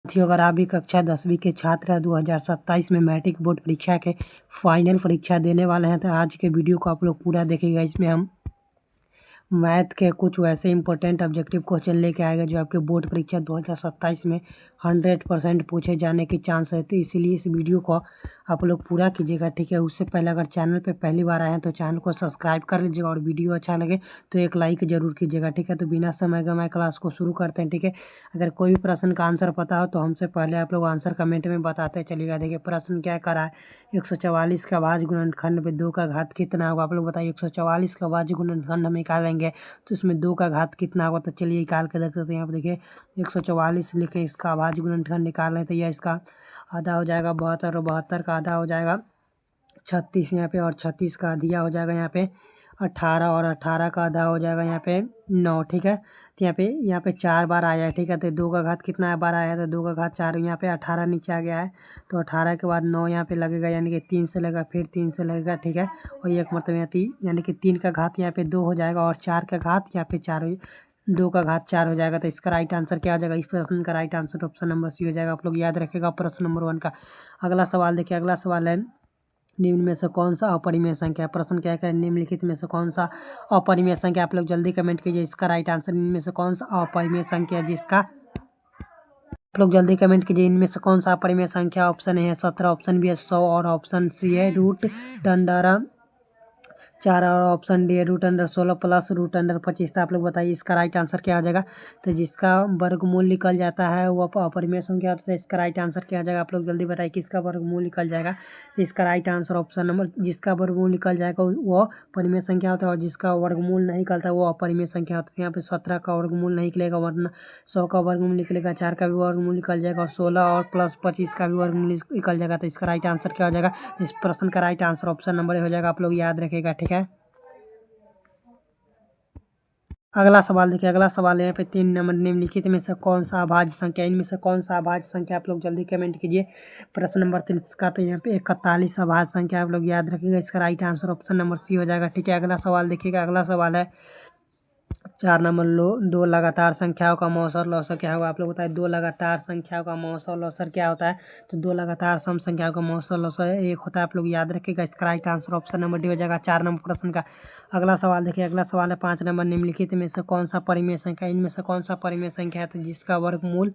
साथियों, अगर आप भी कक्षा 10वीं के छात्र 2027 में मैट्रिक बोर्ड परीक्षा के फाइनल परीक्षा देने वाले हैं तो आज के वीडियो को आप लोग पूरा देखिएगा। इसमें हम मैथ के कुछ वैसे इंपॉर्टेंट ऑब्जेक्टिव क्वेश्चन लेके आएगा जो आपके बोर्ड परीक्षा 2027 में 100% पूछे जाने के चांस है। तो इसीलिए इस वीडियो को आप लोग पूरा कीजिएगा, ठीक है। उससे पहले अगर चैनल पे पहली बार आए हैं तो चैनल को सब्सक्राइब कर लीजिएगा और वीडियो अच्छा लगे तो एक लाइक ज़रूर कीजिएगा, ठीक है। तो बिना समय गंवाए क्लास को शुरू करते हैं, ठीक है। अगर कोई भी प्रश्न का आंसर पता हो तो हमसे पहले आप लोग आंसर कमेंट में बताते चलिएगा। देखिए प्रश्न क्या करा है, 144 का भाज्य गुणनखंड में 2 का घात कितना होगा। आप लोग बताइए 144 का भाज्य गुणनखंड हम निकालेंगे तो इसमें 2 का घात कितना होगा। तो चलिए निकाल के देखते हैं। यहाँ पर देखिए 144 लिखे, इसका भाज्य गुणनखंड निकाल रहे तो यह इसका आधा हो जाएगा 72 और 72 का आधा हो जाएगा 36 यहाँ पे, और 36 का आधिया हो जाएगा यहाँ पे 18 और 18 का आधा हो जाएगा यहाँ पे 9, ठीक है। तो यहाँ पे 4 बार आया है, ठीक है। तो 2 का घात कितना है, बार आया है तो 2 का घात 4, यहाँ पे 18 नीचे आ गया है तो 18 के बाद 9 यहाँ पे लगेगा, यानी कि 3 से लगेगा, फिर 3 से लगेगा, ठीक है। और एक मतलब यहाँ 3 यानी कि 3 का घात यहाँ पे 2 हो जाएगा और 4 का घात यहाँ पे 4 2 का घात 4 हो जाएगा। तो इसका राइट आंसर क्या हो जाएगा, इस प्रश्न का right answer option number C हो जाएगा। आप लोग याद रखेगा प्रश्न नंबर 1 का। अगला सवाल देखिए, अगला सवाल है निम्न में से कौन सा अपरिमेय संख्या। प्रश्न क्या है, निम्नलिखित में से कौन सा अपरिमेय संख्या। आप लोग जल्दी कमेंट कीजिए इसका राइट आंसर। इनमें से कौन सा अपरिमेय संख्या है जिसका, आप लोग जल्दी कमेंट कीजिए इनमें से कौन सा अपरिमेय संख्या। ऑप्शन है 17, ऑप्शन बी है 100 और ऑप्शन सी है √4 और ऑप्शन डी है √16 प्लस √25। तो आप लोग बताइए इसका राइट आंसर क्या हो जाएगा। तो जिसका वर्गमूल निकल जाता है वो अपरिमेय संख्या होता है। इसका राइट आंसर क्या हो जाएगा, आप लोग जल्दी बताइए किसका वर्गमूल निकल जाएगा। तो इसका राइट आंसर ऑप्शन नंबर, जिसका वर्गमूल निकल जाएगा वो परिमेय संख्या होता है और जिसका वर्गमूल नहीं निकलता वो अपरिमेय संख्या होता है। यहाँ पे 17 का वर्गमूल नहीं निकलेगा, वरना 100 का वर्गमूल निकलेगा, 4 का भी वर्गमूल निकल जाएगा और 16 और प्लस 25 का भी वर्गमूल निकल जाएगा। तो इसका राइट आंसर क्या हो जाएगा, इस प्रश्न का राइट आंसर ऑप्शन नंबर हो जाएगा। आप लोग याद रखेगा, ठीक है। अगला सवाल देखिए, अगला सवाल यहाँ पे 3 नंबर, निम्नलिखित में से कौन सा अभाज्य संख्या। इनमें से कौन सा अभाज्य संख्या, आप लोग जल्दी कमेंट कीजिए। प्रश्न नंबर 3 का तो यहाँ पे 41 अभाज्य संख्या, आप लोग याद रखिएगा। इसका right answer option number C हो जाएगा, ठीक है। अगला सवाल देखिएगा, अगला सवाल है 4 नंबर, 2 लगातार संख्याओं का मौसा और लौसर क्या होगा। आप लोग बताए 2 लगातार संख्याओं का मौसा और लौसर क्या होता है। तो 2 लगातार सम संख्याओं का मौसा और लौसर एक होता है, आप लोग याद रखिएगा। इसका right answer option number D हो जाएगा 4 नंबर प्रश्न का। अगला सवाल देखिए, अगला सवाल है 5 नंबर, निम्नलिखित में से कौन सा परिमेय संख्या। इनमें से कौन सा परिमेय संख्या है तो जिसका वर्गमूल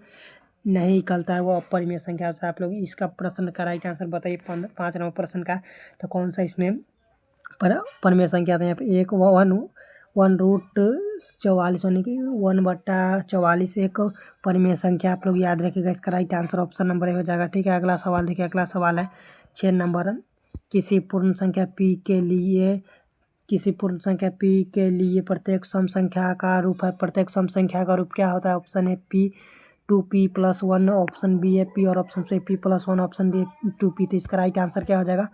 नहीं निकलता है वो अपरिमेय संख्या होता है। आप लोग इसका प्रश्न का राइट आंसर बताइए 5 नंबर प्रश्न का। तो कौन सा इसमें परिमेय संख्या था। यहाँ पे 1√44 यानी कि 1/44 एक परिमेय संख्या, आप लोग याद रखिएगा। इसका right answer option number A हो जाएगा, ठीक है। अगला सवाल देखिए, अगला सवाल है 6 नंबर, किसी पूर्ण संख्या p के लिए प्रत्येक सम संख्या का रूप है। प्रत्येक सम संख्या का रूप क्या होता है। ऑप्शन है p 2p+1, ऑप्शन बी है p और option C p+1, option D 2p। तो इसका राइट आंसर क्या हो जाएगा,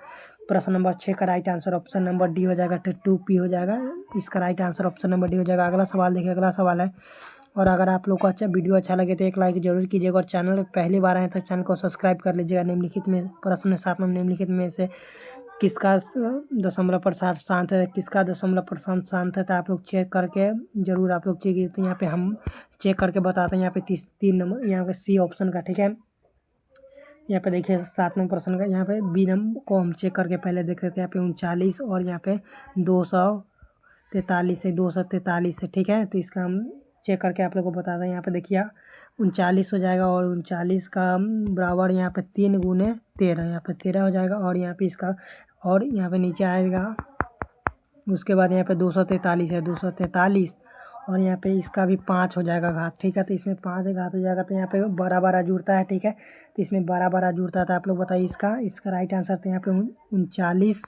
प्रश्न नंबर 6 का right answer option number D हो जाएगा, 2p हो जाएगा। इसका right answer option number D हो जाएगा। अगला सवाल देखिए, अगला सवाल है, और अगर आप लोग को वीडियो अच्छा लगे तो एक लाइक जरूर कीजिएगा और चैनल पर पहली बार आए तो चैनल को सब्सक्राइब कर लीजिएगा। निम्नलिखित में प्रश्न 7 नंबर, निम्नलिखित में से किसका दशमलव प्रसार शांत है, किसका दशमलव प्रसार शांत है। तो आप लोग चेक करके जरूर आप लोग चेक, तो यहाँ पे हम चेक करके बताते हैं। यहाँ पे 3 नंबर, यहाँ पे सी ऑप्शन का, ठीक है। यहाँ पे देखिए 7 नंबर प्रश्न का, यहाँ पे बी नंबर को हम चेक करके पहले देख लेते हैं। यहाँ पे 39 और यहाँ पे 243 है, 243 है, ठीक है। तो इसका हम चेक करके आप लोग को बताते हैं। यहाँ पे देखिए 39 हो जाएगा और 39 का बराबर यहाँ पे 3 गुने 13, यहाँ पे 13 हो जाएगा और यहाँ पे इसका, और यहाँ पे नीचे आएगा। उसके बाद यहाँ पे 243 है, 243 और यहाँ पे इसका भी 5 हो जाएगा घात, ठीक है। तो इसमें 5 घात हो जाएगा तो यहाँ पे 12 जुड़ता है, ठीक है। तो इसमें 12 जुड़ता है। तो आप लोग बताइए इसका राइट आंसर। तो यहाँ पे 39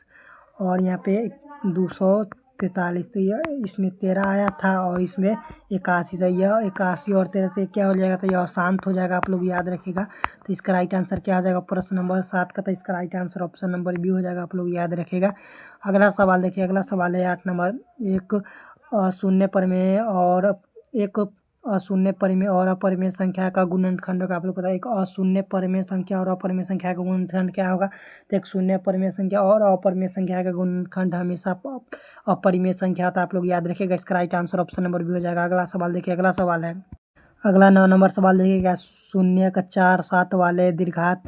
और यहाँ पे 243, तो यह इसमें 13 आया था और इसमें 81 था। यह 81 और 13 से क्या हो जाएगा, तो यह अशांत हो जाएगा, आप लोग याद रखिएगा। तो इसका राइट आंसर क्या हो जाएगा प्रश्न नंबर 7 का। तो इसका right answer option number B हो जाएगा, आप लोग याद रखिएगा। अगला सवाल देखिए, अगला सवाल है 8 नंबर, एक शून्य परिमेय और एक अशून्य परिमेय और अपरिमेय संख्या का गुणनखंड का। आप लोग पता है एक अशून्य परिमेय संख्या और अपरिमेय संख्या का गुणनखंड क्या होगा। तो एक शून्य परिमेय संख्या और अपरिमेय संख्या का गुणनखंड हमेशा अपरिमेय संख्या होता है, आप लोग याद रखिएगा। इसका right answer option number B हो जाएगा। अगला सवाल देखिए, अगला सवाल है, अगला 9 नंबर सवाल देखिएगा, 0.47 वाले दीर्घात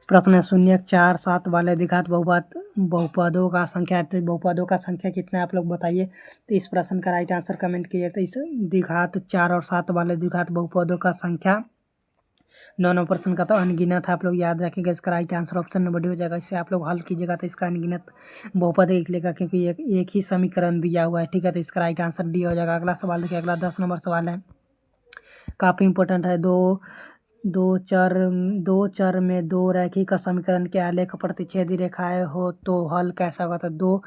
प्रश्न है 0.47 वाले दीर्घात बहुपदों का संख्या। तो बहुपदों का संख्या कितना है आप लोग बताइए। तो इस प्रश्न का राइट आंसर कमेंट कीजिए। तो इस दीर्घात 4 और 7 वाले दीर्घात बहुपदों का संख्या 9 प्रश्न का तो अनगिनत है। आप लोग याद रखिएगा। इसका right answer option number D हो जाएगा। इससे आप लोग हल कीजिएगा तो इसका अनगिनत बहुपद लिख लेगा, क्योंकि एक ही समीकरण दिया हुआ है। ठीक है, तो इसका राइट आंसर डी हो जाएगा। अगला सवाल देखिए। अगला 10 नंबर सवाल है, काफ़ी इंपॉर्टेंट है। दो चर में दो रैखिक समीकरण के आलेख प्रतिच्छेदी रेखाएं हो तो हल कैसा होगा। तो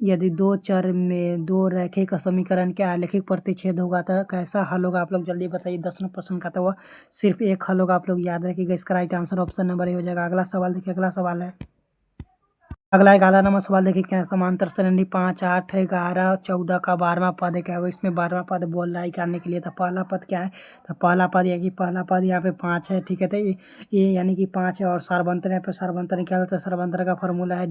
यदि दो चर में दो रैखिक समीकरण के आलेखिक प्रतिच्छेद होगा तो कैसा हल होगा आप लोग जल्दी बताइए। 10 प्रश्न का तो वह सिर्फ एक हल होगा। आप लोग याद रखिएगा। इसका right answer option number A हो जाएगा। अगला सवाल देखिए। अगला सवाल है, अगला 11 नंबर सवाल देखिए। क्या समांतर श्रेणी 5, 8, 11, 14 का 12वां पद क्या है। इसमें 12वां पद बोल रहा है करने के लिए। तो पहला पद क्या है। तो पहला पद पहला पद यहाँ पे 5 है। ठीक है, तो ये यानी कि 5 है। और सारबंतर यहाँ पे सारबंतर निकाला। तो सारबंतर का फॉर्मूला है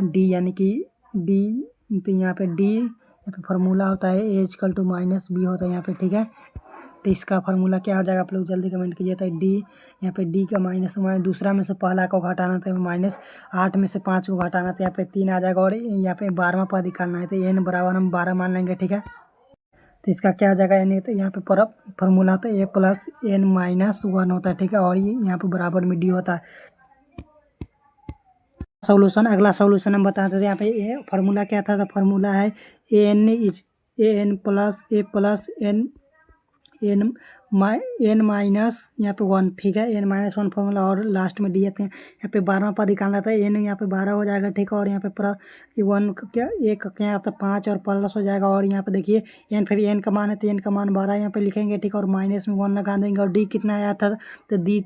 डी, यानी कि डी। तो यहाँ पे डी यहाँ पे फॉर्मूला होता है ए इक्वल टू माइनस बी होता है यहाँ पे। ठीक है, तो इसका फार्मूला क्या हो जाएगा आप लोग जल्दी कमेंट कीजिए। तो डी यहाँ पे डी का माइनस दूसरा में से पहला को घटाना था -8 में से 5 को घटाना था। यहाँ पे 3 आ जाएगा। और यहाँ पे 12वां पद निकालना है। तो एन बराबर हम 12 मान लेंगे। ठीक है, तो इसका क्या हो जाएगा यानी। तो यहाँ पे फार्मूला तो ए प्लस एन माइनस 1 होता है। ठीक है, और ये यहाँ पे बराबर में डी होता है। सोल्यूशन, अगला सोल्यूशन हम बताते थे। यहाँ पे ये फार्मूला क्या था। तो फार्मूला है एन प्लस एन माइनस यहाँ पे 1। ठीक है, एन माइनस 1 फॉर्मूला। और लास्ट में डी थे यहाँ पे 12वां पद निकालना था। एन यहाँ पे 12 हो जाएगा। ठीक है, और यहाँ पे पूरा 1 क्या एक क्या यहाँ पे 5 और प्लस हो जाएगा। और यहाँ पे देखिए एन, फिर एन का मान है तो एन का मान 12 यहाँ पे लिखेंगे। ठीक है, और माइनस में 1 लगा देंगे। और डी कितना आया था। तो डी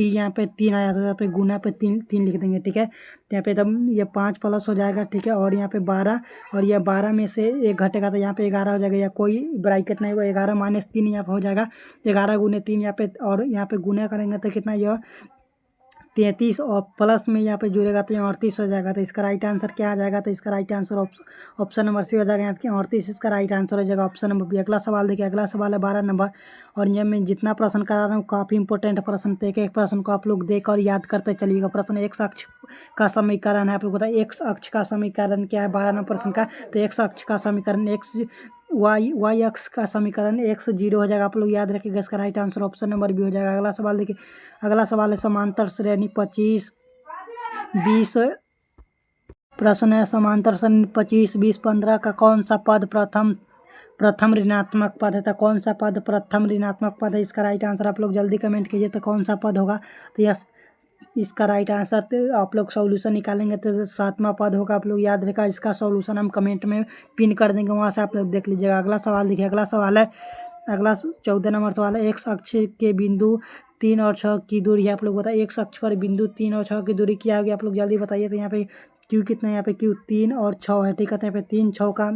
यहाँ पे 3 आया था। यहाँ पे गुना पे 3 लिख देंगे। ठीक है, यहाँ पे एकदम ये 5 प्लस हो जाएगा। ठीक है, और यहाँ पे 12 और यह 12 में से एक घटेगा तो यहाँ पे 11 हो जाएगा। या कोई ब्रैकेट नहीं हुआ। 11 माइनस 3 यहाँ पे हो जाएगा। 11 गुने 3 यहाँ पे, और यहाँ पे गुना करेंगे तो कितना यह 33 और प्लस में यहाँ पे जुड़ेगा तो 38 हो जाएगा। तो इसका राइट आंसर क्या आ जाएगा। तो इसका right answer option number C हो जाएगा। यहाँ पे 38 इसका राइट आंसर हो जाएगा। Option number B. अगला सवाल देखिए। अगला सवाल है 12 नंबर। और ये मैं जितना प्रश्न करा रहा हूँ काफ़ी इंपॉर्टेंट प्रश्न। तो एक प्रश्न को आप लोग देख और याद करते चलिएगा। प्रश्न एक्स अक्ष का समीकरण है। आप लोग बताइए एक्स अक्ष का समीकरण क्या है 12 नंबर प्रश्न का। तो एक्स अक्ष का समीकरण एक्स वाई अक्ष का समीकरण x0 हो जाएगा। आप लोग याद रखिएगा। इसका right answer option number B हो जाएगा। अगला सवाल देखिए। अगला सवाल है समांतर श्रेणी 25, 20 प्रश्न है। समांतर श्रेणी 25, 20, 15 का कौन सा पद प्रथम ऋणात्मक पद है। तो कौन सा पद प्रथम ऋणात्मक पद है। इसका राइट आंसर आप लोग जल्दी कमेंट कीजिए। तो कौन सा पद होगा। तो यह इसका राइट आंसर आप लोग सॉल्यूशन निकालेंगे तो 7वां पद होगा। आप लोग याद रखा। इसका सॉल्यूशन हम कमेंट में पिन कर देंगे, वहाँ से आप लोग देख लीजिएगा। अगला सवाल देखिए। अगला सवाल है, अगला 14 नंबर सवाल है। एक्स अक्ष के बिंदु 3 और 6 की दूरी है। आप लोग बताइए एक्स अक्ष पर बिंदु 3 और 6 की दूरी क्या होगी। आप लोग जल्दी बताइए। तो यहाँ पे क्यू कितना है। यहाँ पे क्यू 3 और 6 है। ठीक है, यहाँ पे 3, 6 का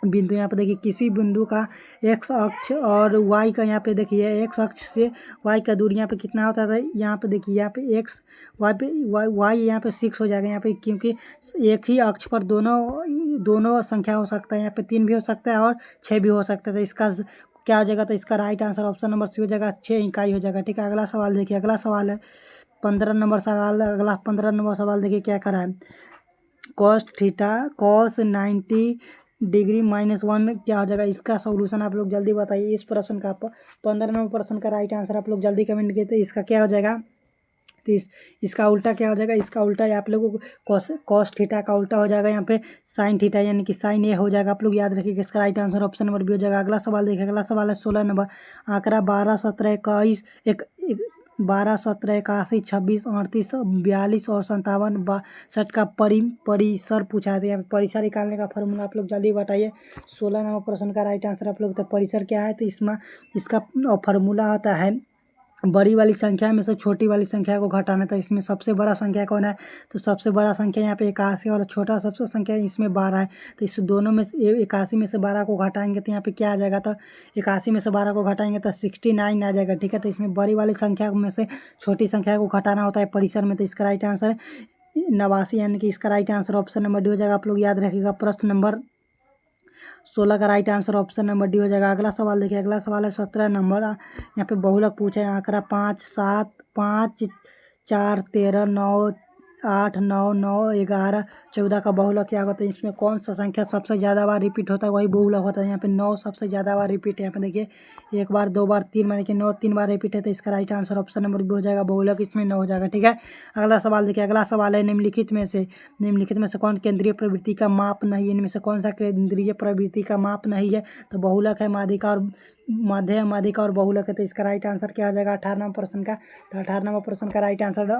बिंदु यहाँ पे देखिए किसी बिंदु का एक्स अक्ष और वाई का यहाँ पे देखिए एक्स अक्ष से वाई का दूरी यहाँ पे कितना होता है। यहाँ पे देखिए यहाँ पे एक्स वाई यहाँ पे 6 हो जाएगा। यहाँ पे क्योंकि एक ही अक्ष पर दोनों संख्या हो सकता है। यहाँ पे 3 भी हो सकता है और 6 भी हो सकता है। तो इसका क्या हो जाएगा। तो इसका right answer option number C हो जाएगा, 6 इकाई हो जाएगा। ठीक है, अगला सवाल देखिए। अगला सवाल है 15 नंबर सवाल। अगला 15 नंबर सवाल देखिए क्या करा है। cos 90 डिग्री -1 क्या हो जाएगा। इसका सॉल्यूशन आप लोग जल्दी बताइए। इस प्रश्न का 15 नंबर प्रश्न का राइट आंसर आप लोग जल्दी कमेंट किए। तो इसका क्या हो जाएगा। तो इसका उल्टा क्या हो जाएगा। इसका उल्टा आप लोगों को cos थीटा का उल्टा हो जाएगा यहाँ पे sin थीटा, यानी कि sin ए हो जाएगा। आप लोग याद रखिए। इसका right answer option number B हो जाएगा। अगला सवाल देखिए। अगला सवाल है 16 नंबर। आंकड़ा 12, 17, 21 12, 17, 81, 26, 38, 42 और 57, 62 का परिसर पूछा था। यहाँ पे परिसर निकालने का फॉर्मूला आप लोग जल्दी बताइए। 16 नंबर प्रश्न का राइट आंसर आप लोग। तो परिसर क्या है। तो इसका फॉर्मूला होता है बड़ी वाली संख्या में से छोटी वाली संख्या को घटाना। था इसमें सबसे बड़ा संख्या कौन है। तो सबसे बड़ा संख्या यहाँ पे 81 और छोटा सबसे संख्या इसमें 12 है। तो इस दोनों में से 81 में से 12 को घटाएंगे तो यहाँ पे क्या आ जाएगा। तो 81 में से 12 को घटाएंगे तो 69 आ जाएगा। ठीक है, तो इसमें बड़ी वाली संख्या में से छोटी संख्या को घटाना होता है परिसर में। तो इसका राइट आंसर 89, यानी कि इसका right answer option number D हो जाएगा। आप लोग याद रखिएगा। प्रश्न नंबर 16 का right answer option number D हो जाएगा। अगला सवाल देखिए, अगला सवाल है 17 नंबर। यहाँ पे बहुलक पूछा है, आंकड़ा 5, 7, 5, 4, 13, 9, 8, 9, 9, 11, 14 का बहुलक क्या होता है? इसमें कौन सा संख्या सबसे ज़्यादा बार रिपीट होता है वही बहुलक होता है। यहाँ पे 9 सबसे ज़्यादा बार रिपीट है। यहाँ पे देखिए 1 बार, 2 बार, 3 बार, देखिए 9 3 बार रिपीट है, तो इसका right answer option number B हो जाएगा। बहुलक इसमें 9 हो जाएगा। ठीक है, अगला सवाल देखिए, अगला सवाल है निम्नलिखित में से कौन केंद्रीय प्रवृत्ति का माप नहीं है? इनमें से कौन सा केंद्रीय प्रवृत्ति का माप नहीं है? तो बहुलक है, माध्यिका और माध्यिका और बहुलक है। तो इसका राइट आंसर क्या हो जाएगा 18वें प्रश्न का? तो 18वें प्रश्न का right answer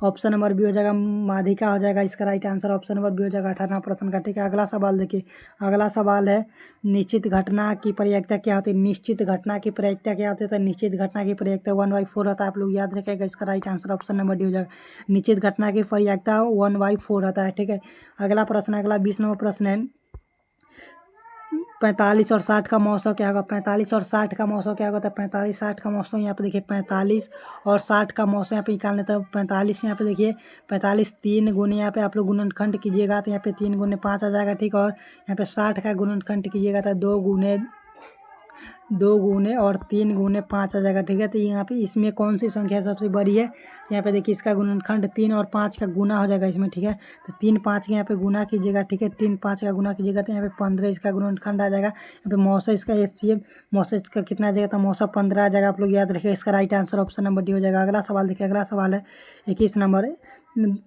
option number B हो जाएगा, माध्यिका हो जाएगा। इसका right answer option number B हो जाएगा 18वां प्रश्न का। ठीक है, अगला सवाल देखिए, अगला सवाल है निश्चित घटना की प्रयोक्ता क्या होती है? निश्चित घटना की प्रयोक्ता क्या होती है? तो निश्चित घटना की प्रयोक्ता 1/4 होता है। आप लोग याद रखेगा, इसका right answer option number D हो जाएगा। निश्चित घटना की प्रयोक्ता 1/4 होता है। ठीक है, अगला प्रश्न, अगला 20वां प्रश्न है 45 और 60 का मौसम क्या होगा? 45 और 60 का मौसम क्या होगा? 45 60 का मौसम, यहाँ पे देखिए 45 और 60 का मौसम यहाँ पे निकाल लेते हैं। 45 यहाँ पे देखिए 45 3 गुने, यहाँ पे आप लोग गुणनखंड कीजिएगा तो यहाँ पे 3 गुने 5 आ जाएगा। ठीक, और यहाँ पे 60 का गुणनखंड कीजिएगा तो 2 गुने और 3 गुने 5 आ जाएगा। ठीक है, तो यहाँ पे इसमें कौन सी संख्या सबसे बड़ी है? यहाँ पे देखिए इसका गुणनखंड 3 और 5 का गुना हो जाएगा इसमें। ठीक है, तो 3 5 के यहाँ पे गुना कीजिएगा। ठीक है, 3 5 का गुना कीजिएगा तो यहाँ पे 15 इसका गुणनखंड आ जाएगा। यहाँ पे मौसा इसका HCF मौसा इसका कितना आ जाएगा? तो मौसा 15 आ जाएगा। आप लोग याद रखिए, इसका right answer option number D हो जाएगा। अगला सवाल देखिए, अगला सवाल है 21 नंबर।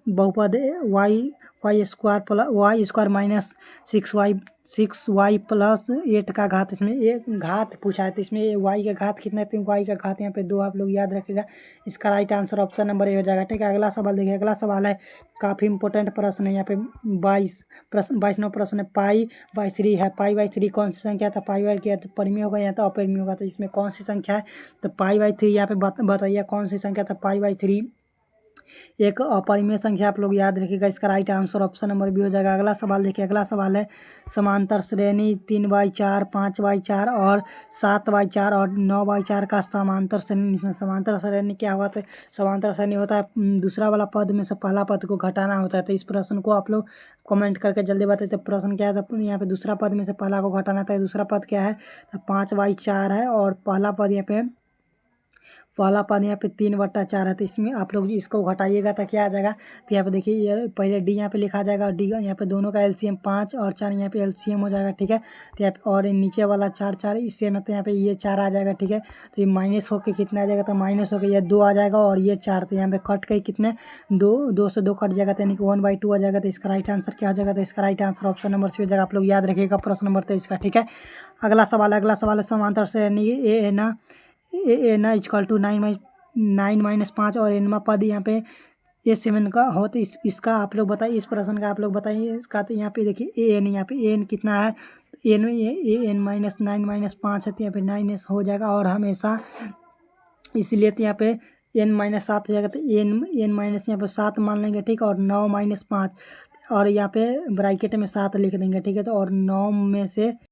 बहुपद Y square minus 6y plus 8 का घात, इसमें एक घात पूछा है तो इसमें y का घात कितना है? तो y का घात यहाँ पे 2 आप लोग याद रखिएगा। इसका right answer option number A हो जाएगा। ठीक है, अगला सवाल देखिए, अगला सवाल है काफ़ी इंपॉर्टेंट प्रश्न है। यहाँ पे 22वां प्रश्न है π/3 है। π/3 कौन सी संख्या? तो π/3 क्या तो परिमेय होगा या तो अपरिमेय होगा? तो इसमें कौन सी संख्या है? तो π/3 यहाँ पे बताइए कौन सी संख्या? तो π/3 एक अपरिमेय संख्या, आप लोग याद रखिएगा। इसका right answer option number B हो जाएगा। अगला सवाल देखिए, अगला सवाल है समांतर श्रेणी 3/4 5/4 और 7/4 और 9/4 का समांतर श्रेणी। इसमें समांतर श्रेणी क्या हुआ? तो समांतर श्रेणी होता है दूसरा वाला पद में से पहला पद को घटाना होता है। तो इस प्रश्न को आप लोग कमेंट करके जल्दी बताइए। तो प्रश्न क्या है? तो यहाँ पे दूसरा पद में से पहला को घटाना था। दूसरा पद क्या है? तो 5/4 है और पहला पद यहाँ पे 3/4 है। तो इसमें आप लोग इसको घटाइएगा तो क्या आ जाएगा? तो यहाँ पे देखिए ये पहले डी यहाँ पे लिखा जाएगा और डी यहाँ पे दोनों का LCM 5 और 4 यहाँ पे LCM हो जाएगा। ठीक है, तो यहाँ पे और नीचे वाला 4 4 इससे मतलब यहाँ पे ये 4 आ जाएगा। ठीक है, तो ये माइनस होके कितना आ जाएगा? तो माइनस होके ये 2 आ जाएगा और ये 4, तो यहाँ पे कट के कितने 2 से 2 कट जाएगा, तो यानी कि 1/2 आ जाएगा। तो इसका राइट आंसर क्या हो जाएगा? तो इसका right answer option number C हो जाएगा। आप लोग याद रखिएगा प्रश्न नंबर 23 का। ठीक है, अगला सवाल है समांतर श्रेणी ए n इक्वल टू 9-5 और एनवा पद यहाँ पे A7 का हो। तो इसका आप लोग बताइए, इस प्रश्न का आप लोग बताइए इसका। तो यहाँ पे देखिए an, यहाँ पे an कितना है? n -9 -5 है, तो यहाँ पे 9s हो जाएगा और हमेशा इसलिए तो यहाँ पे n-7 हो जाएगा। तो n यहाँ पे 7 मान लेंगे। ठीक, और 9 -5 और यहाँ पे ब्रैकेट में 7 लिख देंगे। ठीक है, तो और 9 में से